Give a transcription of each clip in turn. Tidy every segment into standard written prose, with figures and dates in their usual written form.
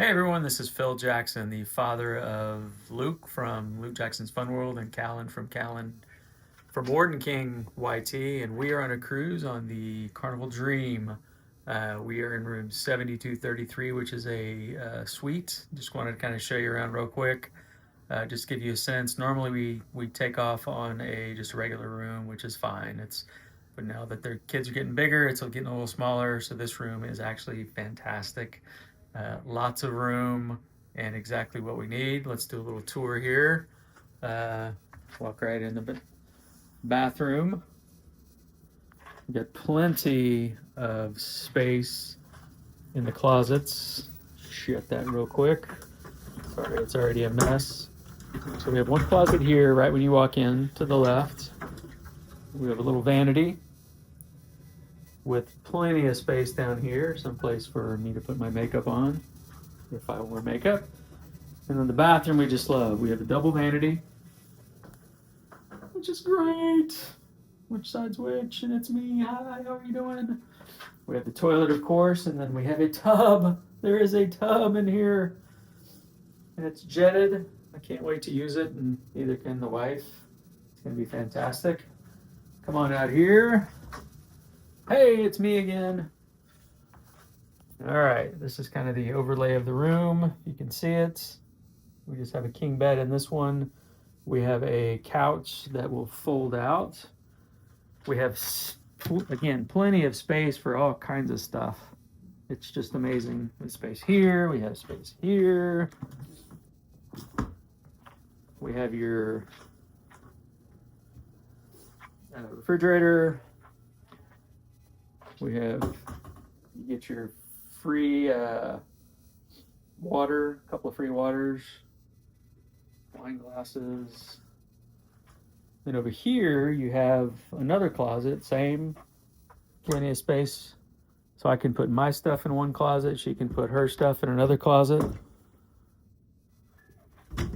Hey everyone, this is Phil Jackson, the father of Luke from Luke Jackson's Fun World and Callen from Callen from Warden King YT, and we are on a cruise on the Carnival Dream. We are in room 7233, which is a suite. Just wanted to kind of show you around real quick, just give you a sense. Normally we take off on just a regular room, which is fine. But now that their kids are getting bigger, it's getting a little smaller. So this room is actually fantastic. Lots of room and exactly what we need. Let's do a little tour here. Walk right in the bathroom. We got plenty of space in the closets. Shut that real quick. Sorry, it's already a mess. So we have one closet here right when you walk in to the left. We have a little vanity with plenty of space down here, someplace for me to put my makeup on if I wear makeup. And then the bathroom we just love. We have a double vanity, which is great. Which side's which? And it's me. Hi, how are you doing? We have the toilet, of course, and then we have a tub. There is a tub in here, and it's jetted. I can't wait to use it, and neither can the wife. It's gonna be fantastic. Come on out here. Hey, it's me again. All right, this is kind of the overlay of the room. You can see it. We just have a king bed in this one. We have a couch that will fold out. We have, again, plenty of space for all kinds of stuff. It's just amazing. With space here, we have space here. We have your refrigerator. You get your free water, a couple of free waters, wine glasses. Then over here you have another closet, same, plenty of space. So I can put my stuff in one closet, she can put her stuff in another closet.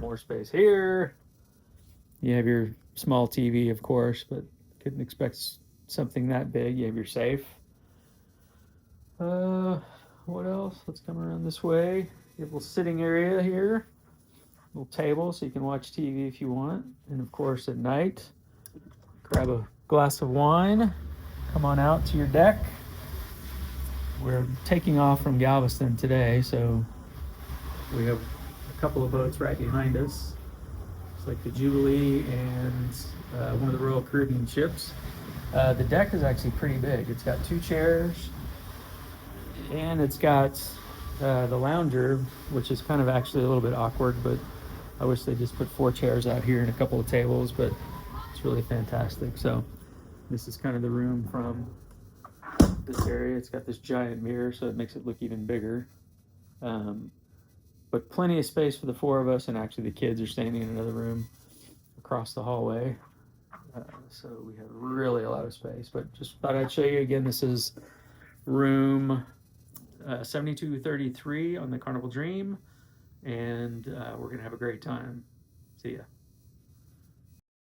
More space here. You have your small TV, of course, but couldn't expect something that big. You have your safe. What else? Let's come around this way. You have a little sitting area here, little table so you can watch TV if you want. And of course, at night, grab a glass of wine, come on out to your deck. We're taking off from Galveston today, so we have a couple of boats right behind us. It's like the Jubilee and one of the Royal Caribbean ships. The deck is actually pretty big. It's got 2 chairs, and it's got the lounger, which is kind of actually a little bit awkward, but I wish they just put 4 chairs out here and a couple of tables, but it's really fantastic. So this is kind of the room from this area. It's got this giant mirror, so it makes it look even bigger. But plenty of space for the 4 of us, and actually the kids are standing in another room across the hallway. So we have really a lot of space, but just thought I'd show you again. This is room 7233 on the Carnival Dream, and we're gonna have a great time. See ya.